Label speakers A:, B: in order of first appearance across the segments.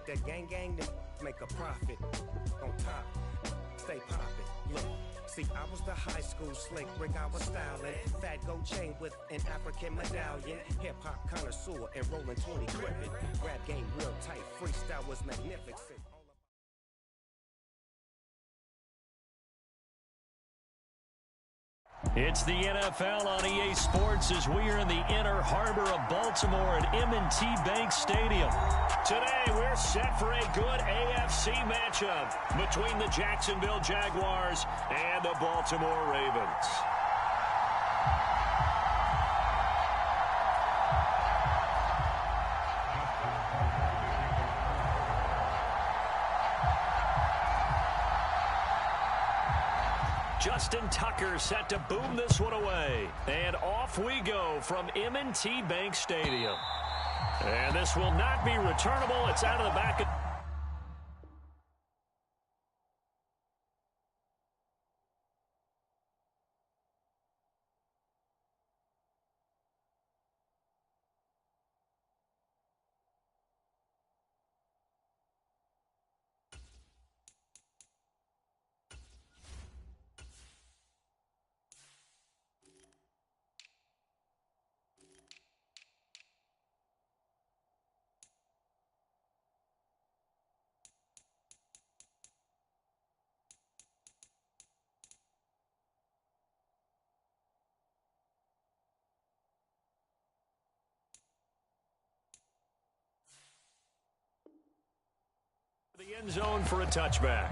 A: with that gang, then make a profit. On top, stay poppin'. Look, see, I was the high school slick Rick, I was styling. Fat gold chain with an African medallion. Hip-hop connoisseur and rolling 20 cribbin'. Rap game real tight, freestyle was magnificent.
B: It's the NFL on EA Sports as we are in the inner harbor of Baltimore at M&T Bank Stadium. Today, we're set for a good AFC matchup between the Jacksonville Jaguars and the Baltimore Ravens. Justin Tucker set to boom this one away. And off we go from M&T Bank Stadium. And this will not be returnable. It's out of the back of... the end zone for a touchback.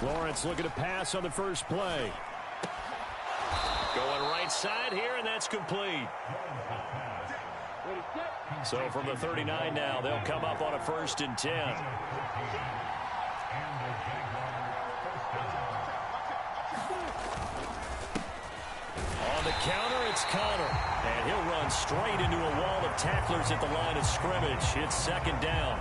B: Lawrence looking to pass on the first play. Going right side here, and that's complete. So from the 39 now, they'll come up on a 1st and 10. On the counter, it's Connor. And he'll run straight into a wall of tacklers at the line of scrimmage. It's 2nd down.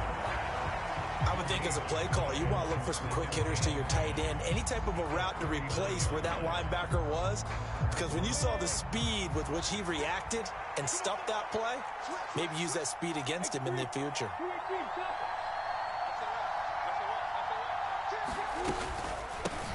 C: I would think as a play call, you want to look for some quick hitters to your tight end. Any type of a route to replace where that linebacker was. Because when you saw the speed with which he reacted and stuffed that play, maybe use that speed against him in the future.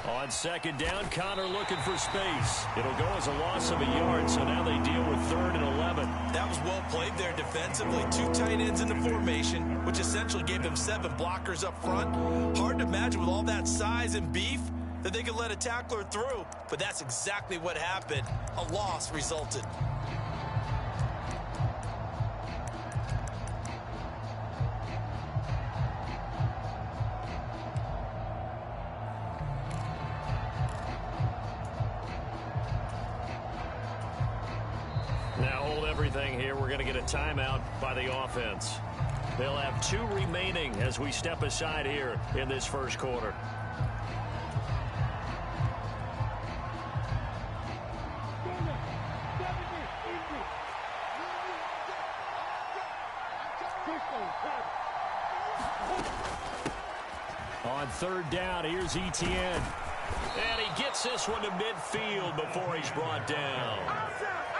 B: On 2nd down, Connor looking for space. It'll go as a loss of a yard, so now they deal with 3rd and 11.
C: That was well played there defensively. 2 tight ends in the formation, which essentially gave them 7 blockers up front. Hard to imagine with all that size and beef that they could let a tackler through, but that's exactly what happened. A loss resulted.
B: Now hold everything here. We're going to get a timeout by the offense. They'll have 2 remaining as we step aside here in this first quarter. On 3rd down, here's Etienne. And he gets this one to midfield before he's brought down.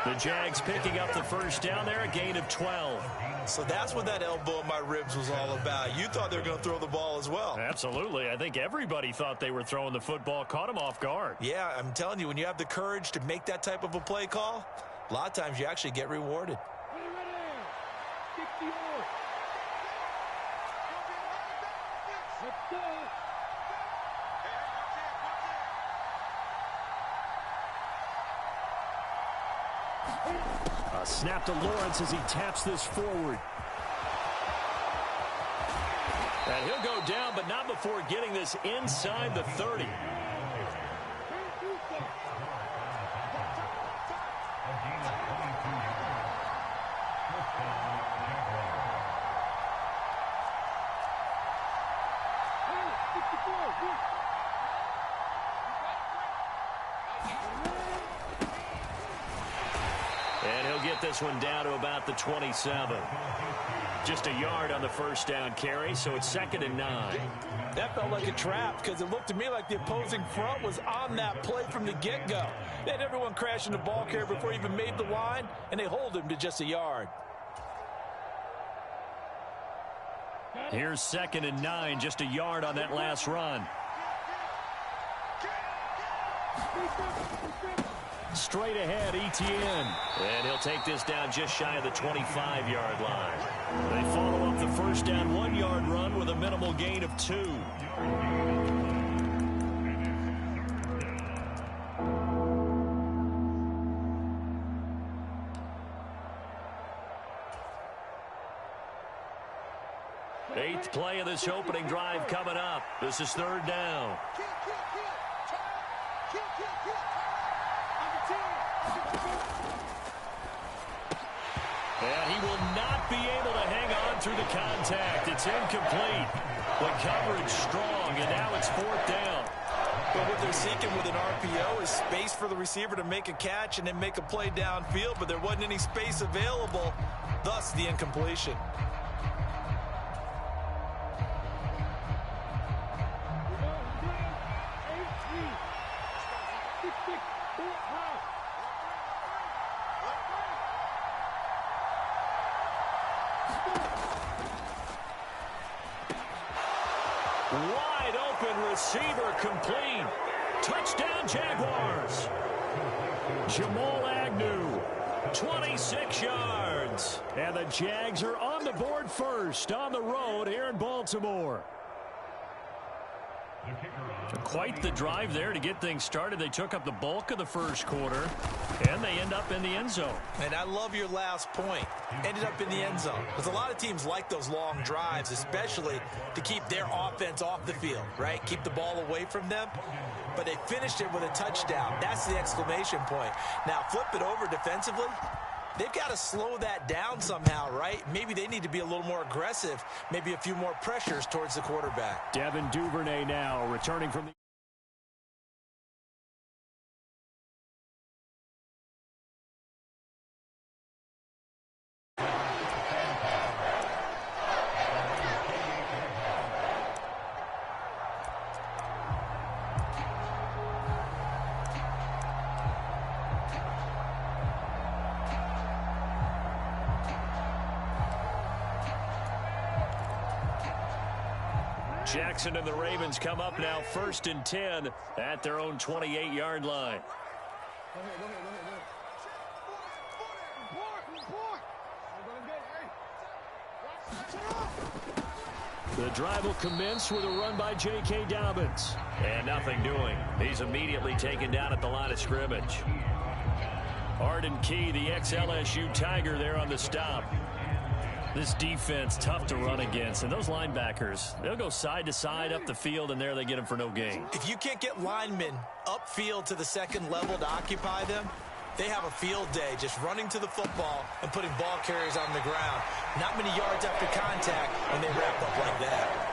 B: The Jags picking up the 1st down there, a gain of 12.
C: So that's what that elbow in my ribs was all about. You thought they were going to throw the ball as well.
B: Absolutely. I think everybody thought they were throwing the football, caught him off guard.
C: Yeah, I'm telling you, when you have the courage to make that type of a play call, a lot of times you actually get rewarded.
B: A snap to Lawrence as he taps this forward. And he'll go down, but not before getting this inside the 30. And he'll get this one down to about the 27. Just a yard on the first down carry, so it's 2nd and 9.
C: That felt like a trap because it looked to me like the opposing front was on that play from the get-go. They had everyone crashing the ball carrier before he even made the line, and they hold him to just a yard.
B: Here's 2nd and 9, just a yard on that last run. Straight ahead, Etienne. And he'll take this down just shy of the 25-yard line. They follow up the first down 1-yard run with a minimal gain of 2. Eighth play of this opening drive coming up. This is 3rd down. And he will not be able to hang on through the contact. It's incomplete. The coverage strong, and now it's 4th down.
C: But what they're seeking with an RPO is space for the receiver to make a catch and then make a play downfield, but there wasn't any space available, thus the incompletion.
B: Wide open receiver complete. Touchdown Jaguars. Jamal Agnew, 26 yards. And the Jags are on the board first on the road here in Baltimore. Quite the drive there to get things started. They took up the bulk of the first quarter, and they end up in the end zone.
C: And I love your last point. Ended up in the end zone. Because a lot of teams like those long drives, especially to keep their offense off the field, right? Keep the ball away from them. But they finished it with a touchdown. That's the exclamation point. Now, flip it over defensively. They've got to slow that down somehow, right? Maybe they need to be a little more aggressive. Maybe a few more pressures towards the quarterback.
B: Devin Duvernay now returning from the... Jackson and the Ravens come up now 1st and 10 at their own 28-yard line. The drive will commence with a run by J.K. Dobbins. And nothing doing. He's immediately taken down at the line of scrimmage. Arden Key, the ex-LSU Tiger, there on the stop. This defense tough to run against, and those linebackers, they'll go side to side up the field, and there they get them for no gain.
C: If you can't get linemen upfield to the second level to occupy them, they have a field day just running to the football and putting ball carriers on the ground. Not many yards after contact when they wrap up like that.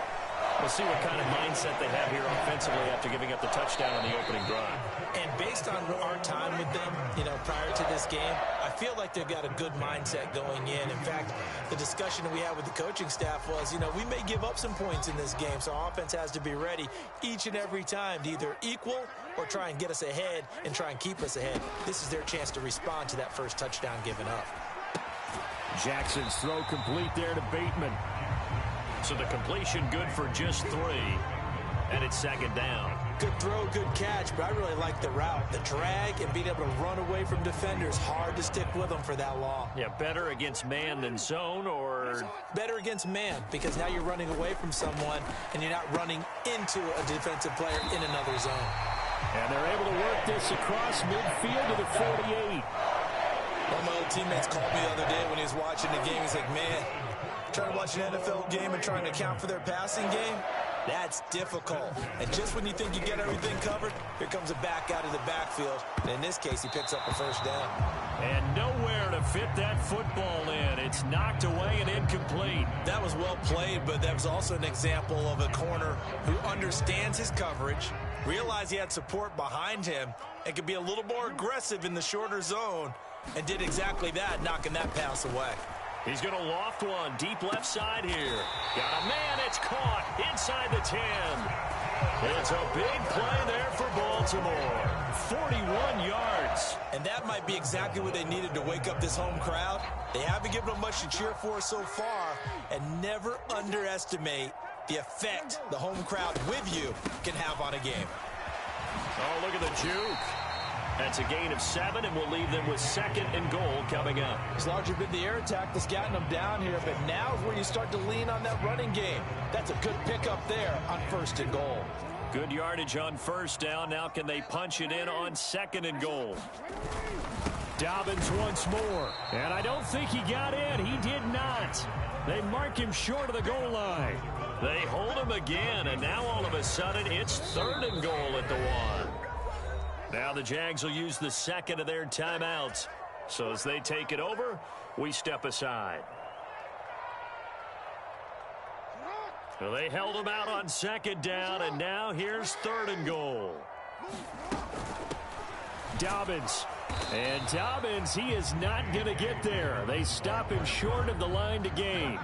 B: We'll see what kind of mindset they have here offensively after giving up the touchdown on the opening drive.
C: And based on our time with them, prior to this game, I feel like they've got a good mindset going in. In fact, the discussion that we had with the coaching staff was, we may give up some points in this game, so our offense has to be ready each and every time to either equal or try and get us ahead and try and keep us ahead. This is their chance to respond to that first touchdown given up.
B: Jackson's throw complete there to Bateman. So the completion good for just 3, and it's 2nd down.
C: Good throw, good catch, but I really like the route. The drag and being able to run away from defenders. Hard to stick with them for that long.
B: Yeah, better against man than zone, or...
C: Better against man, because now you're running away from someone, and you're not running into a defensive player in another zone.
B: And they're able to work this across midfield to the 48.
C: One of my old teammates called me the other day when he was watching the game. He's like, man, Trying to watch an NFL game and trying to account for their passing game? That's difficult. And just when you think you get everything covered, here comes a back out of the backfield. And in this case, he picks up a first down.
B: And nowhere to fit that football in. It's knocked away and incomplete.
C: That was well played, but that was also an example of a corner who understands his coverage, realized he had support behind him, and could be a little more aggressive in the shorter zone, and did exactly that, knocking that pass away.
B: He's going to loft one deep left side here. Got a man. It's caught inside the 10. It's a big play there for Baltimore. 41 yards.
C: And that might be exactly what they needed to wake up this home crowd. They haven't given them much to cheer for so far, and never underestimate the effect the home crowd with you can have on a game.
B: Oh, look at the juke. That's a gain of 7, and we'll leave them with 2nd and goal coming up.
C: It's largely been the air attack that's gotten them down here, but now is where you start to lean on that running game. That's a good pickup there on 1st and goal.
B: Good yardage on 1st down. Now can they punch it in on 2nd and goal? Dobbins once more. And I don't think he got in. He did not. They mark him short of the goal line. They hold him again, and now all of a sudden it's 3rd and goal at the 1. Now the Jags will use the 2nd of their timeouts. So as they take it over, we step aside. So they held him out on 2nd down, and now here's 3rd and goal. Dobbins. And Dobbins, he is not going to get there. They stop him short of the line to gain.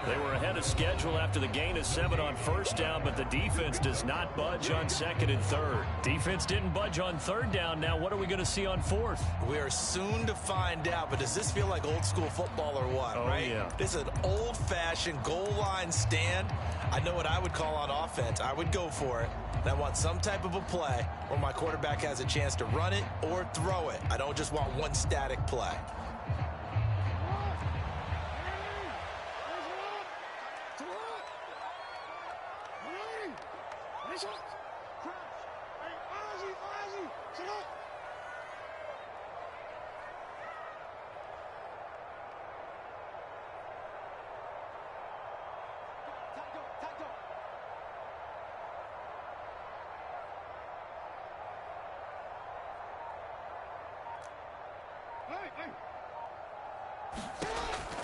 B: They were ahead of schedule after the gain of 7 on 1st down, but the defense does not budge on 2nd and 3rd. Defense didn't budge on 3rd down. Now what are we going to see on 4th?
C: We are soon to find out, but does this feel like old school football or what, right?
B: Yeah.
C: This is an old-fashioned goal line stand. I know what I would call on offense. I would go for it. And I want some type of a play where my quarterback has a chance to run it or throw it. I don't just want one static play.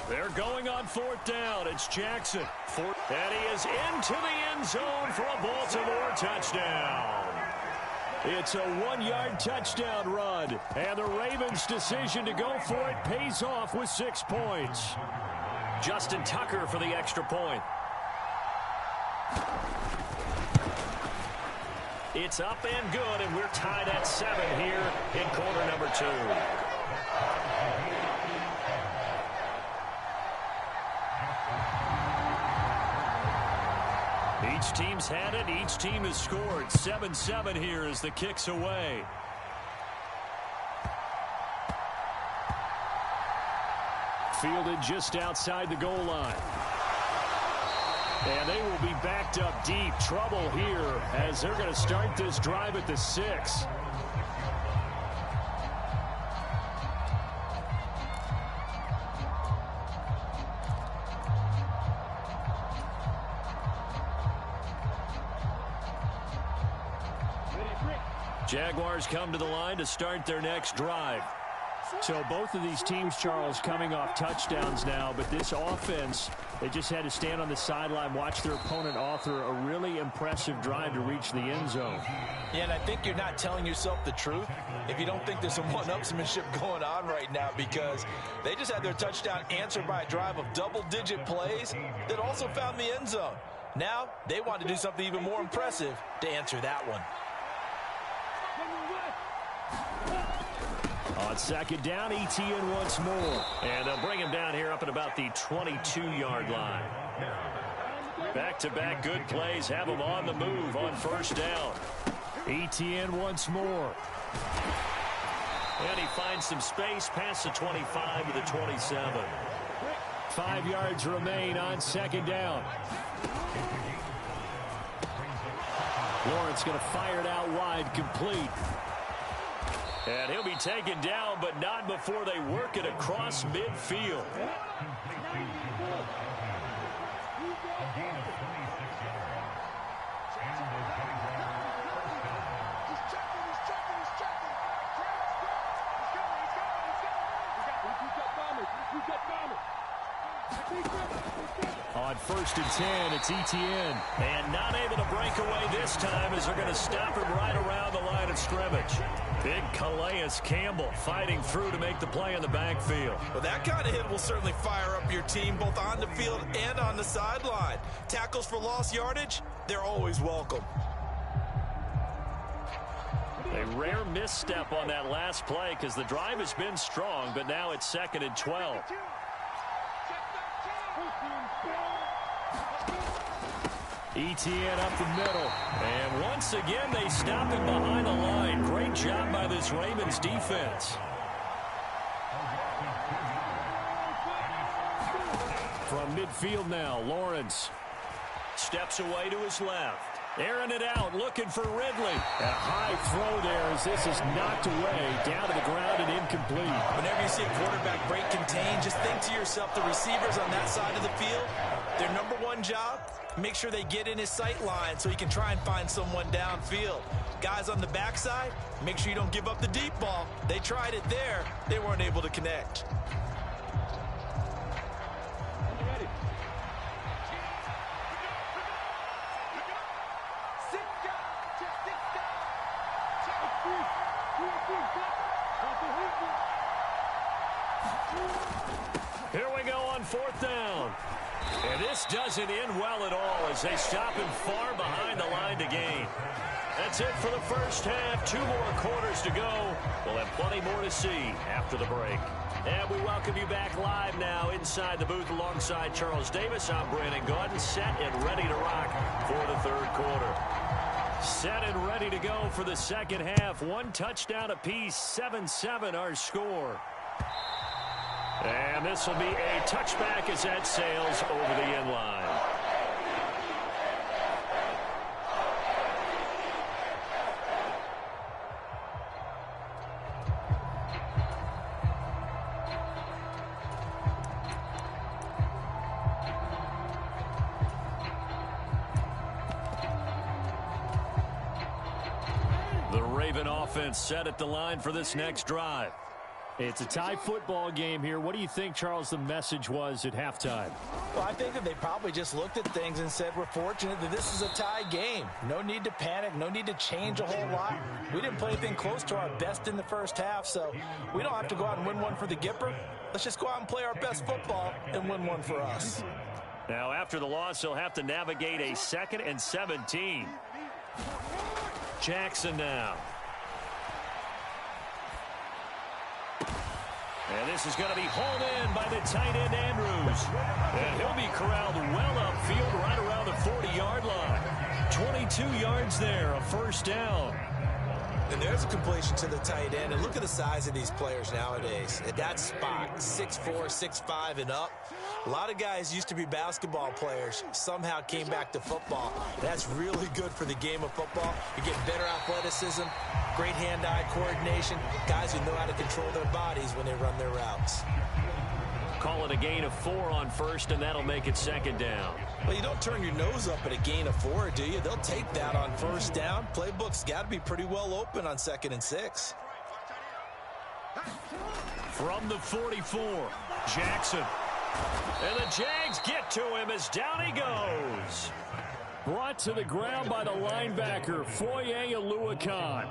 B: They're going on 4th down. It's Jackson. And he is into the end zone for a Baltimore touchdown. It's a 1-yard touchdown run. And the Ravens' decision to go for it pays off with 6 points. Justin Tucker for the extra point. It's up and good, and we're tied at 7 here in quarter number 2. Each team's had it. Each team has scored. 7-7 here as the kick's away. Fielded just outside the goal line. And they will be backed up deep. Trouble here as they're going to start this drive at the 6. Jaguars come to the line to start their next drive.
D: So both of these teams, Charles, coming off touchdowns now, but this offense, they just had to stand on the sideline, watch their opponent author a really impressive drive to reach the end zone.
C: Yeah, and I think you're not telling yourself the truth if you don't think there's some one-upsmanship going on right now, because they just had their touchdown answered by a drive of double-digit plays that also found the end zone. Now they want to do something even more impressive to answer that one.
B: On 2nd down, ETN once more. And they'll bring him down here up at about the 22-yard line. Back-to-back good plays have him on the move on 1st down. ETN once more. And he finds some space past the 25 to the 27.
D: 5 yards remain on 2nd down. Lawrence going to fire it out wide, complete.
B: And he'll be taken down, but not before they work it across midfield.
D: On 1st and 10, it's Etienne.
B: And not able to break away this time as they're going to stop him right around the line of scrimmage. Big Calais Campbell fighting through to make the play in the backfield.
C: Well, that kind of hit will certainly fire up your team both on the field and on the sideline. Tackles for lost yardage, they're always welcome.
B: A rare misstep on that last play because the drive has been strong, but now it's 2nd and 12.
D: Etienne up the middle.
B: And once again, they stop him behind the line. Great job by this Ravens defense.
D: From midfield now, Lawrence.
B: Steps away to his left. Airing it out, looking for Ridley.
D: A high throw there as this is knocked away, down to the ground and incomplete.
C: Whenever you see a quarterback break contain, just think to yourself, the receivers on that side of the field, their number one job, make sure they get in his sight line so he can try and find someone downfield. Guys on the backside, make sure you don't give up the deep ball. They tried it there. They weren't able to connect.
B: Here we go on 4th down. And this doesn't end well at all as they stop him far behind the line to gain. That's it for the first half. 2 more quarters to go. We'll have plenty more to see after the break. And we welcome you back live now inside the booth alongside Charles Davis. I'm Brandon Gaudin, set and ready to rock for the 3rd quarter. Set and ready to go for the 2nd half. 1 touchdown apiece, 7-7 our score. And this will be a touchback as that sails over the end line. The Raven offense set at the line for this next drive.
D: It's a tie football game here. What do you think, Charles, the message was at halftime?
C: Well, I think that they probably just looked at things and said, we're fortunate that this is a tie game. No need to panic. No need to change a whole lot. We didn't play anything close to our best in the first half, so we don't have to go out and win one for the Gipper. Let's just go out and play our best football and win one for us.
B: Now, after the loss, he'll have to navigate a 2nd and 17. Jackson now. And this is going to be hauled in by the tight end, Andrews. And he'll be corralled well upfield right around the 40-yard line. 22 yards there, a 1st down.
C: And there's a completion to the tight end. And look at the size of these players nowadays. At that spot, 6'4", 6'5", and up. A lot of guys used to be basketball players, somehow came back to football. That's really good for the game of football. You get better athleticism, great hand-eye coordination, guys who know how to control their bodies when they run their routes.
B: Call it a gain of 4 on 1st, and that'll make it 2nd down.
C: Well, you don't turn your nose up at a gain of 4, do you? They'll take that on 1st down. Playbook's got to be pretty well open on 2nd and 6.
B: From the 44, Jackson. And the Jags get to him as down he goes.
D: Brought to the ground by the linebacker, Foye Oluokun.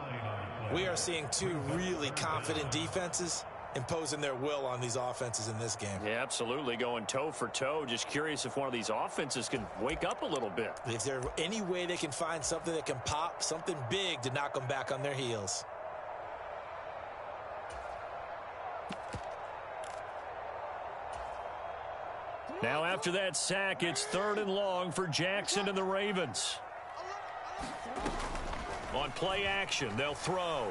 C: We are seeing 2 really confident defenses imposing their will on these offenses in this game.
B: Yeah, absolutely, going toe for toe. Just curious if one of these offenses can wake up a little bit.
C: Is there any way they can find something that can pop, something big to knock them back on their heels?
B: Now after that sack, it's 3rd and long for Jackson and the Ravens. On play action, they'll throw.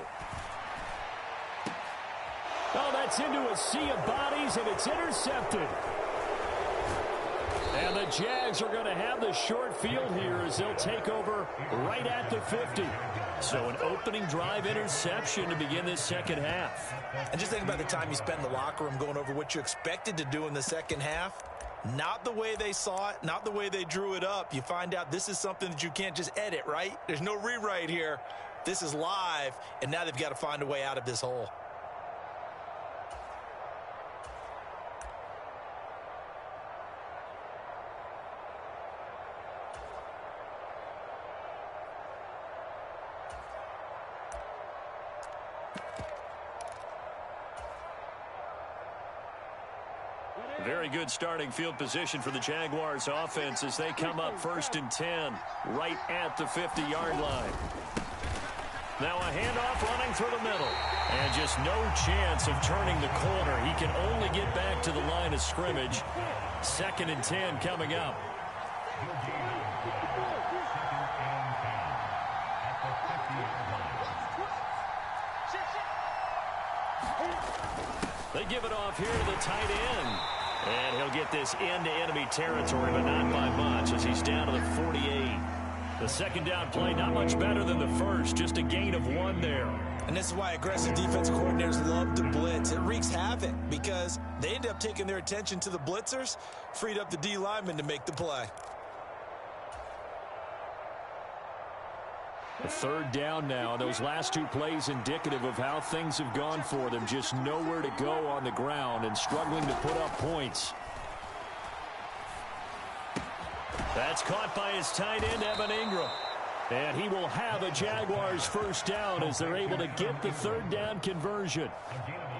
D: Oh, that's into a sea of bodies, and it's intercepted. And the Jags are going to have the short field here as they'll take over right at the 50.
B: So an opening drive interception to begin this 2nd half.
C: And just think about the time you spend in the locker room going over what you expected to do in the 2nd half. Not the way they saw it, not the way they drew it up. You find out this is something that you can't just edit, right? There's no rewrite here. This is live, and now they've got to find a way out of this hole.
B: Very good starting field position for the Jaguars offense as they come up 1st and 10 right at the 50-yard line. Now a handoff running through the middle. And just no chance of turning the corner. He can only get back to the line of scrimmage. 2nd and 10 coming up. They give it off here to the tight end. And he'll get this into enemy territory, but not by much as he's down to the 48. The second down play, not much better than the first, just a gain of 1 there.
C: And this is why aggressive defensive coordinators love to blitz. It wreaks havoc because they end up taking their attention to the blitzers, freed up the D lineman to make the play.
B: A 3rd down now, and those last 2 plays indicative of how things have gone for them. Just nowhere to go on the ground and struggling to put up points. That's caught by his tight end, Evan Ingram. And he will have a Jaguars 1st down as they're able to get the 3rd down conversion.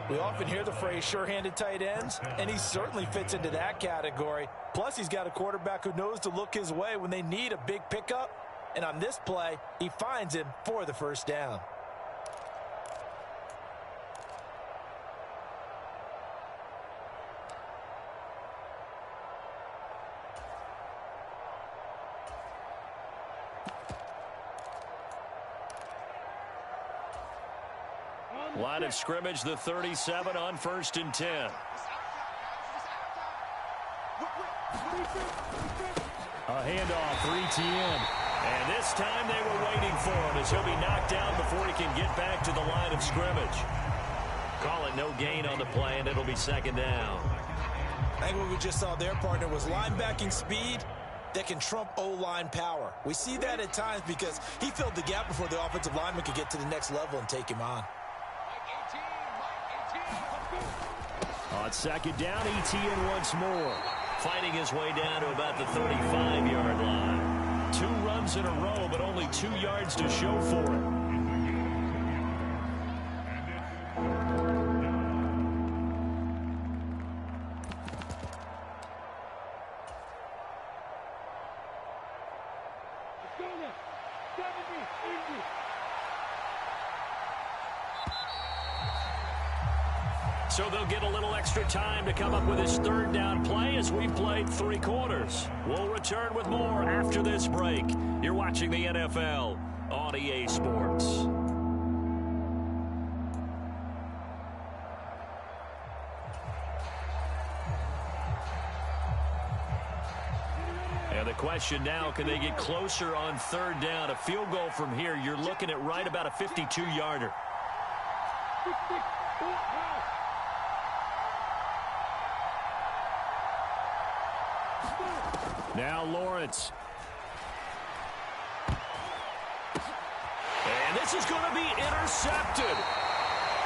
C: We often hear the phrase sure-handed tight ends, and he certainly fits into that category. Plus, he's got a quarterback who knows to look his way when they need a big pickup. And on this play, he finds him for the 1st down.
B: Line of scrimmage, the 37 on 1st and 10.
D: A handoff for ETN.
B: And this time they were waiting for him as he'll be knocked down before he can get back to the line of scrimmage. Call it no gain on the play, and it'll be 2nd down.
C: I think what we just saw there, partner, was linebacking speed that can trump O-line power. We see that at times because he filled the gap before the offensive lineman could get to the next level and take him on.
D: On 2nd down, ETN once more.
B: Fighting his way down to about the 35-yard line. 2 runs in a row, but only 2 yards to show for it. So they'll get a little extra time to come up with his 3rd down play as we've played 3 quarters. We'll return with more after this break. You're watching the NFL on EA Sports. And the question now, can they get closer on 3rd down? A field goal from here, you're looking at right about a 52-yarder.
D: Now Lawrence.
B: And this is going to be intercepted.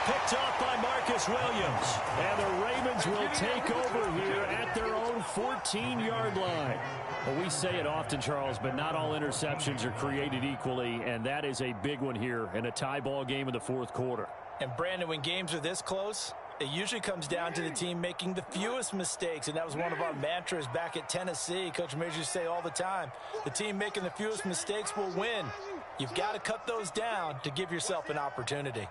B: Picked off by Marcus Williams.
D: And the Ravens will take over here at their own 14-yard line. Well, we say it often, Charles, but not all interceptions are created equally, and that is a big one here in a tie ball game in the 4th quarter.
C: And Brandon, when games are this close, it usually comes down to the team making the fewest mistakes, and that was one of our mantras back at Tennessee. Coach Major used to say all the time, the team making the fewest mistakes will win. You've got to cut those down to give yourself an opportunity.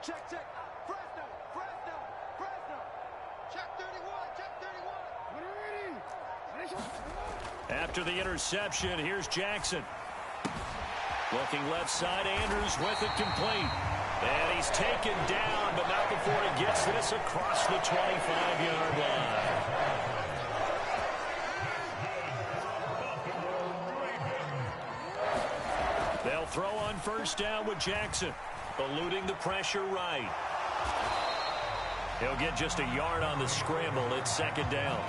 E: Check. Fresno. Check 31.
B: After the interception, here's Jackson. Looking left side, Andrews with it complete. And he's taken down, but not before he gets this across the 25-yard line. They'll throw on 1st down with Jackson, eluding the pressure right. He'll get just a yard on the scramble. It's second down.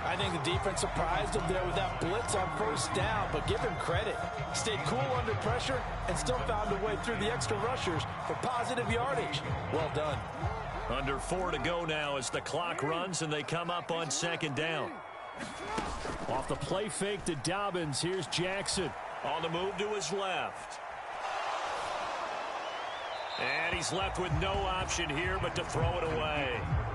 C: I think the defense surprised him there with that blitz on first down, but give him credit. Stayed cool under pressure and still found a way through the extra rushers for positive yardage. Well done.
B: Under 4 to go now as the clock runs and they come up on second down.
D: Off the play fake to Dobbins, here's Jackson.
B: On the move to his left. And he's left with no option here but to throw it away.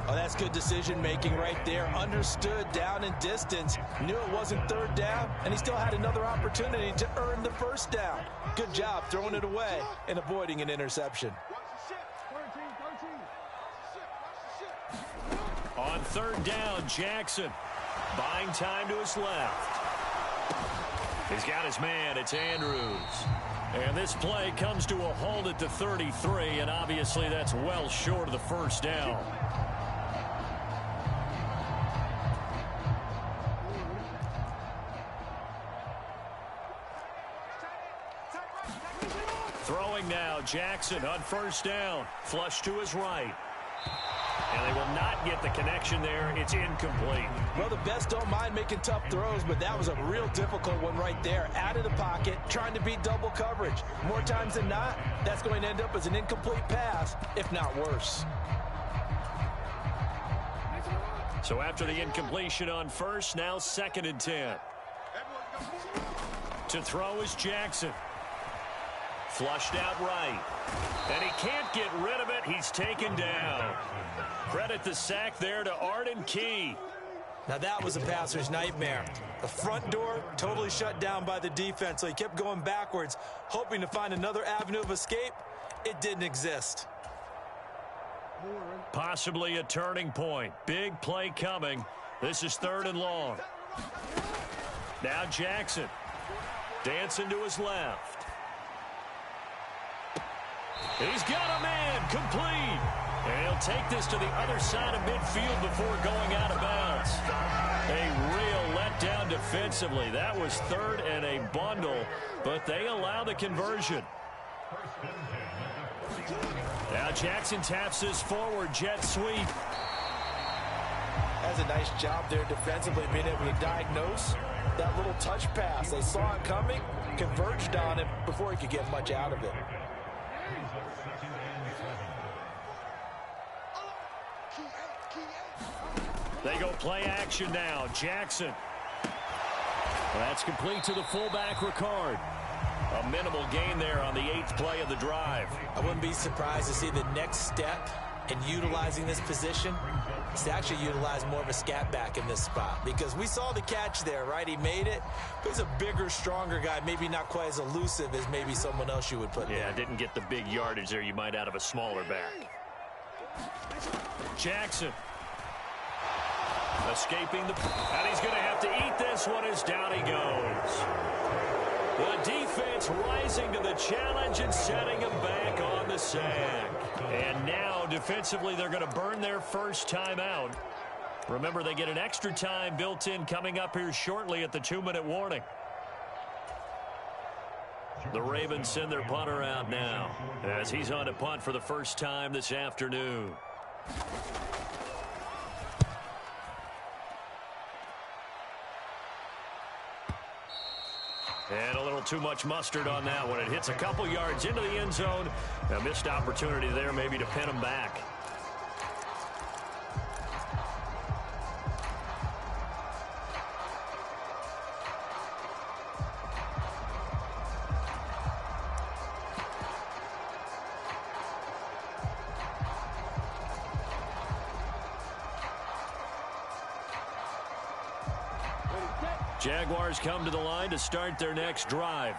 C: Oh, that's good decision-making right there. Understood down and distance. Knew it wasn't third down, and he still had another opportunity to earn the first down. Good job throwing it away and avoiding an interception.
B: On third down, Jackson buying time to his left. He's got his man. It's Andrews. And this play comes to a halt at the 33, and obviously that's well short of the first down. Throwing now, Jackson on first down. Flush to his right. And they will not get the connection there. It's incomplete.
C: Well, the best don't mind making tough throws, but that was a real difficult one right there. Out of the pocket, trying to beat double coverage. More times than not, that's going to end up as an incomplete pass, if not worse.
B: So after the incompletion on first, now second and 10. To throw is Jackson. Flushed out right. And he can't get rid of it. He's taken down. Credit the sack there to Arden Key.
C: Now that was a passer's nightmare. The front door totally shut down by the defense, so he kept going backwards, hoping to find another avenue of escape. It didn't exist.
B: Possibly a turning point. Big play coming. This is third and long. Now Jackson. Dancing to his left. He's got a man complete. And he'll take this to the other side of midfield before going out of bounds. A real letdown defensively. That was third and a bundle, but they allow the conversion. Now Jackson taps this forward jet sweep.
C: That's a nice job there defensively, being able to diagnose that little touch pass. They saw it coming, converged on it before he could get much out of it.
B: They go play action now. Jackson.
D: That's complete to the fullback, Ricard.
B: A minimal gain there on the 8th play of the drive.
C: I wouldn't be surprised to see the next step in utilizing this position is to actually utilize more of a scat back in this spot, because we saw the catch there, right? He made it, but he's a bigger, stronger guy, maybe not quite as elusive as maybe someone else you would put there.
B: Yeah, didn't get the big yardage there you might out of a smaller back. Jackson. Escaping the... And he's going to have to eat this one as down he goes. The defense rising to the challenge and setting him back on the sack. And now, defensively, they're going to burn their first timeout. Remember, they get an extra time built in coming up here shortly at the 2-minute warning. The Ravens send their punter out now as he's on to punt for the first time this afternoon. And a little too much mustard on that one. It hits a couple yards into the end zone. A missed opportunity there maybe to pin him back. Jaguars come to the line to start their next drive.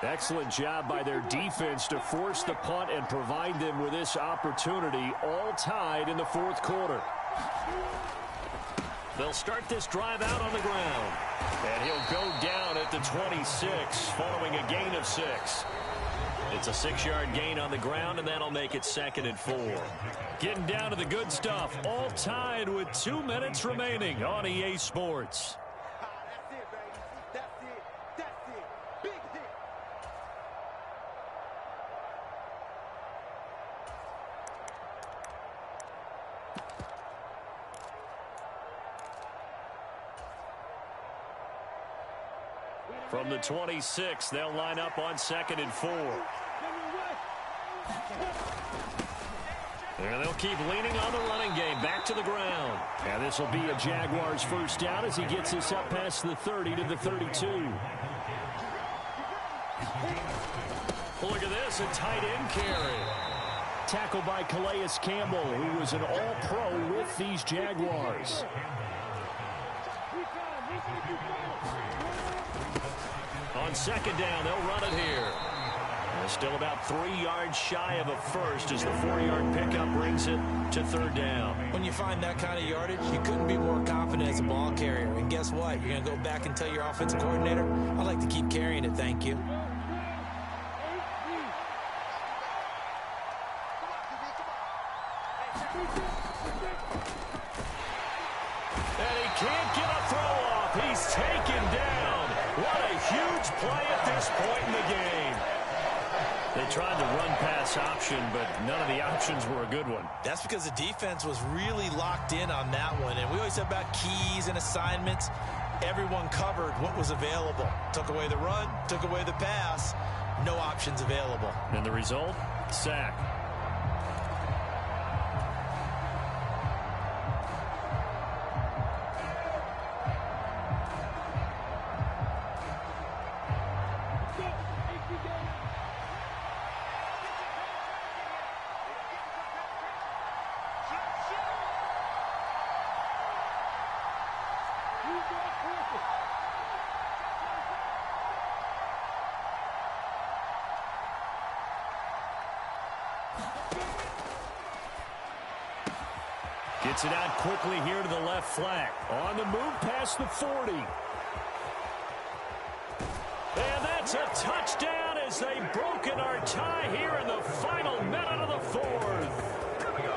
D: Excellent job by their defense to force the punt and provide them with this opportunity, all tied in the fourth quarter.
B: They'll start this drive out on the ground. And he'll go down at the 26 following a gain of 6. It's a 6-yard gain on the ground, and that'll make it 2nd and 4. Getting down to the good stuff, all tied with 2 minutes remaining on EA Sports. From the 26, they'll line up on 2nd and 4. And they'll keep leaning on the running game. Back to the ground.
D: And this will be a Jaguars first down as he gets us up past the 30 to the 32.
B: Look at this, a tight end carry.
D: Tackled by Calais Campbell, who was an all-pro with these Jaguars.
B: On 2nd down, they'll run it here. They're still about 3 yards shy of a first as the 4-yard pickup brings it to 3rd down.
C: When you find that kind of yardage, you couldn't be more confident as a ball carrier. And guess what? You're going to go back and tell your offensive coordinator, I'd like to keep carrying it, thank you.
B: And he can't get a throw off. He's taken down. What a huge play at this point in the game. They tried the run-pass option, but none of the options were a good one.
C: That's because the defense was really locked in on that one. And we always talk about keys and assignments. Everyone covered what was available. Took away the run, took away the pass. No options available.
B: And the result? Sack. Gets it out quickly here to the left flank.
D: On the move past the 40.
B: And that's a touchdown as they've broken our tie here in the final minute of the 4th.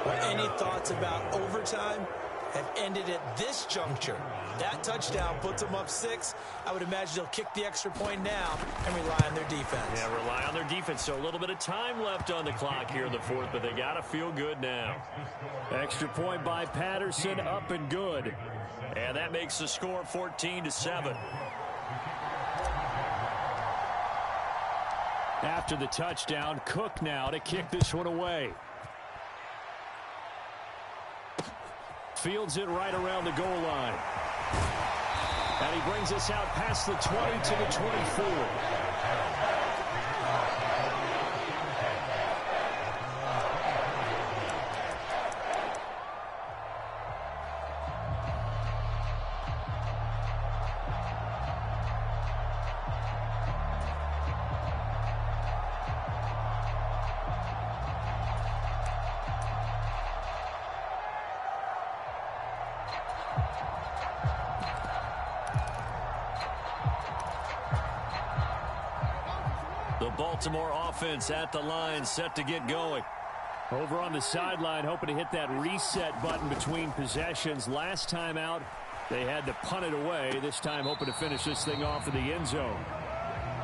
C: Well, any thoughts about overtime have ended at this juncture. That touchdown puts them up 6. I would imagine they'll kick the extra point now and rely on their defense.
B: Yeah, rely on their defense. So a little bit of time left on the clock here in the 4th, but they got to feel good now.
D: Extra point by Patterson, up and good.
B: And that makes the score 14-7.
D: After the touchdown, Cook now to kick this one away. Fields it right around the goal line. And he brings us out past the 20 to the 24.
B: The Baltimore offense at the line, set to get going.
D: Over on the sideline, hoping to hit that reset button between possessions. Last time out, they had to punt it away. This time, hoping to finish this thing off in the end zone.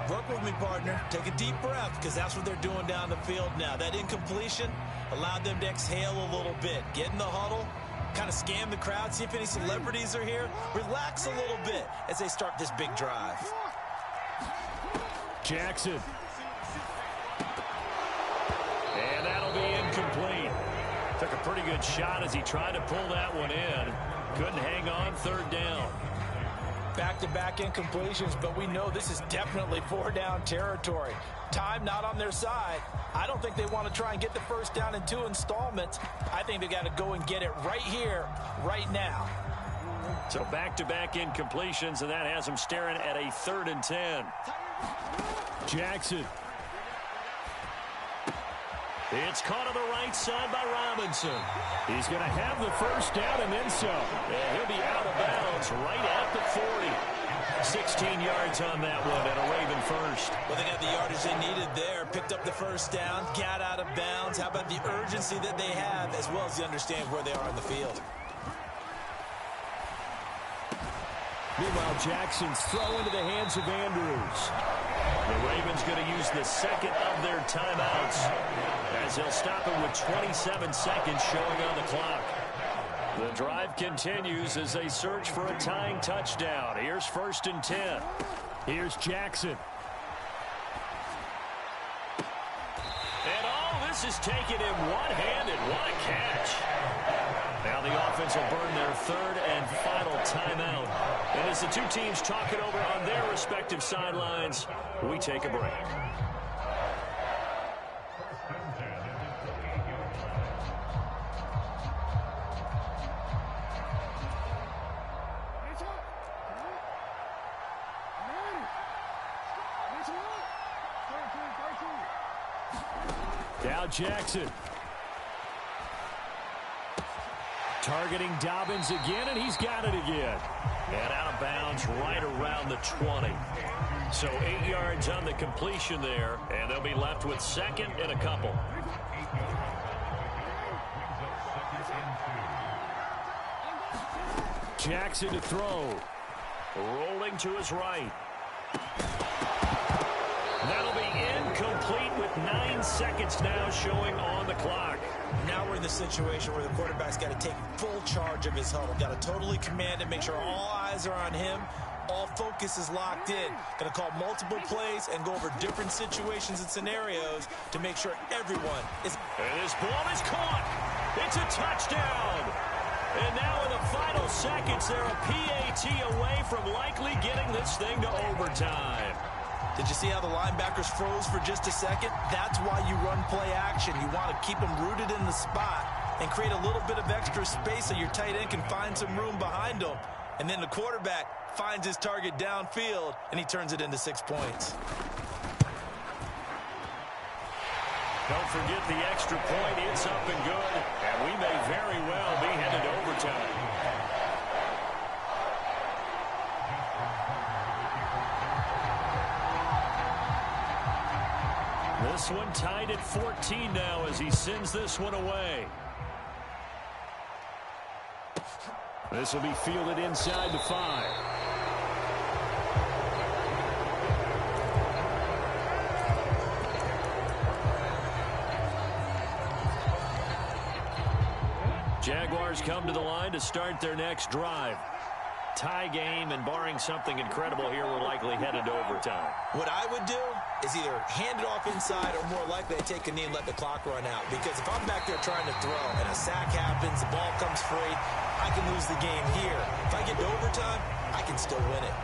C: Work with me, partner. Take a deep breath, because that's what they're doing down the field now. That incompletion allowed them to exhale a little bit. Get in the huddle, kind of scan the crowd, see if any celebrities are here. Relax a little bit as they start this big drive.
D: Jackson.
B: And that'll be incomplete. Took a pretty good shot as he tried to pull that one in. Couldn't hang on, 3rd down.
C: Back-to-back incompletions, but we know this is definitely 4-down territory. Time not on their side. I don't think they want to try and get the first down in 2 installments. I think they got to go and get it right here, right now.
B: So back-to-back incompletions, and that has them staring at a 3rd and 10.
D: Jackson.
B: It's caught on the right side by Robinson.
D: He's going to have the first down and then some.
B: And he'll be out of bounds right at the 40. 16 yards on that one and a Raven first.
C: Well, they got the yardage they needed there. Picked up the first down, got out of bounds. How about the urgency that they have, as well as the understanding where they are on the field.
D: Meanwhile, Jackson's throw into the hands of Andrews.
B: The Ravens going to use the second of their timeouts as they'll stop it with 27 seconds showing on the clock. The drive continues as they search for a tying touchdown. Here's 1st and 10.
D: Here's Jackson.
B: And all this is taken him one-handed. What a catch. Now the offense will burn their third and final timeout. And as the two teams talk it over on their respective sidelines, we take a break.
D: Now Jackson. Targeting Dobbins again, and he's got it again.
B: And out of bounds right around the 20. So 8 yards on the completion there, and they'll be left with second and a couple.
D: Jackson to throw.
B: Rolling to his right. That'll be incomplete with 9 seconds now showing on the clock.
C: Now we're in the situation where the quarterback's got to take full charge of his huddle. Got to totally command it, make sure all eyes are on him. All focus is locked in. Going to call multiple plays and go over different situations and scenarios to make sure everyone is...
B: And this ball is caught. It's a touchdown. And now in the final seconds, they're a PAT away from likely getting this thing to overtime.
C: Did you see how the linebackers froze for just a second? That's why you run play action. You want to keep them rooted in the spot and create a little bit of extra space so your tight end can find some room behind him. And then the quarterback finds his target downfield, and he turns it into 6 points.
B: Don't forget the extra point. It's up and good, and we may very well be headed to overtime. This one tied at 14 now as he sends this one away.
D: This will be fielded inside the 5.
B: Jaguars come to the line to start their next drive. Tie game, and barring something incredible here, we're likely headed to overtime.
C: What I would do is either hand it off inside or more likely I take a knee and let the clock run out. Because if I'm back there trying to throw and a sack happens, the ball comes free, I can lose the game here. If I get to overtime, I can still win it.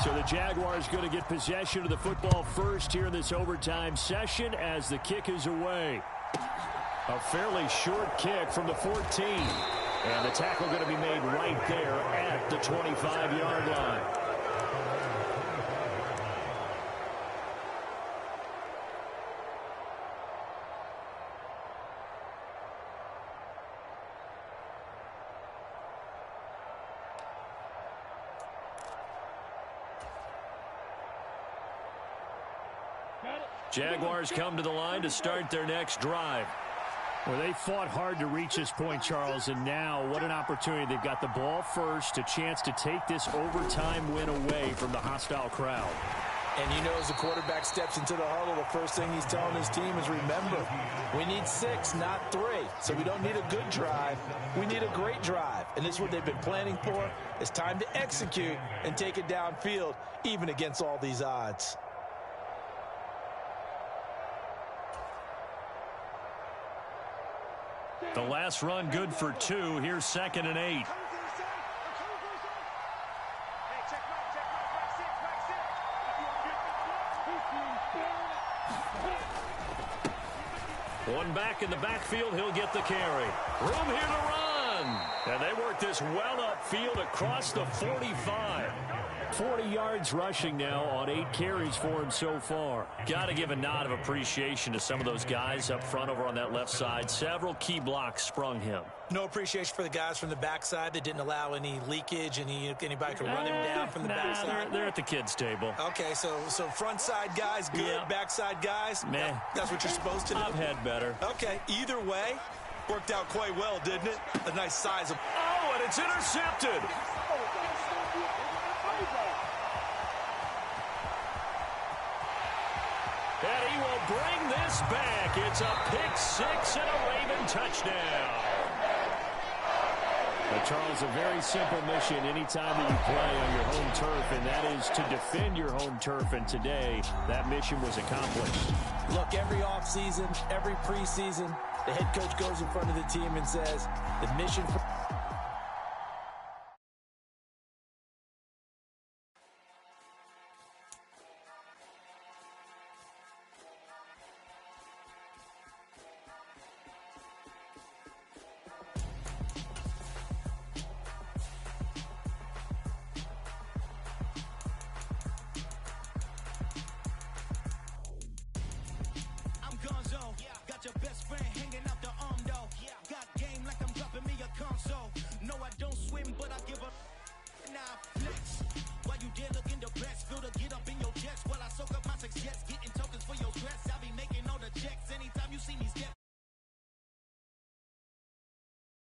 D: So the Jaguars going to get possession of the football first here in this overtime session as the kick is away. A fairly short kick from the 14. And the tackle going to be made right there at the 25-yard line.
B: Jaguars come to the line to start their next drive.
D: Well, they fought hard to reach this point, Charles, and now what an opportunity. They've got the ball first, a chance to take this overtime win away from the hostile crowd.
C: And you know, as the quarterback steps into the huddle, the first thing he's telling his team is, remember, we need 6, not 3. So we don't need a good drive. We need a great drive. And this is what they've been planning for. It's time to execute and take it downfield, even against all these odds.
B: The last run good for 2. Here's 2nd and 8. One back in the backfield. He'll get the carry. Room here to run. And they work this well upfield across the 45.
D: 40 yards rushing now on 8 carries for him so far.
B: Got to give a nod of appreciation to some of those guys up front over on that left side. Several key blocks sprung him.
C: No appreciation for the guys from the backside that didn't allow any leakage, anybody could run him down from the backside.
B: They're at the kids' table.
C: Okay, so front side guys good,
B: Yeah.
C: backside guys,
B: Meh.
C: that's what you're supposed to do.
B: I've had better.
C: Okay, either way, worked out quite well, didn't it? A nice size of...
B: Oh, and it's intercepted. And he will bring this back. It's a pick six and a Raven touchdown.
D: But Charles, a very simple mission anytime that you play on your home turf, and that is to defend your home turf. And today, that mission was accomplished.
C: Look, every offseason, every preseason, the head coach goes in front of the team and says, the mission for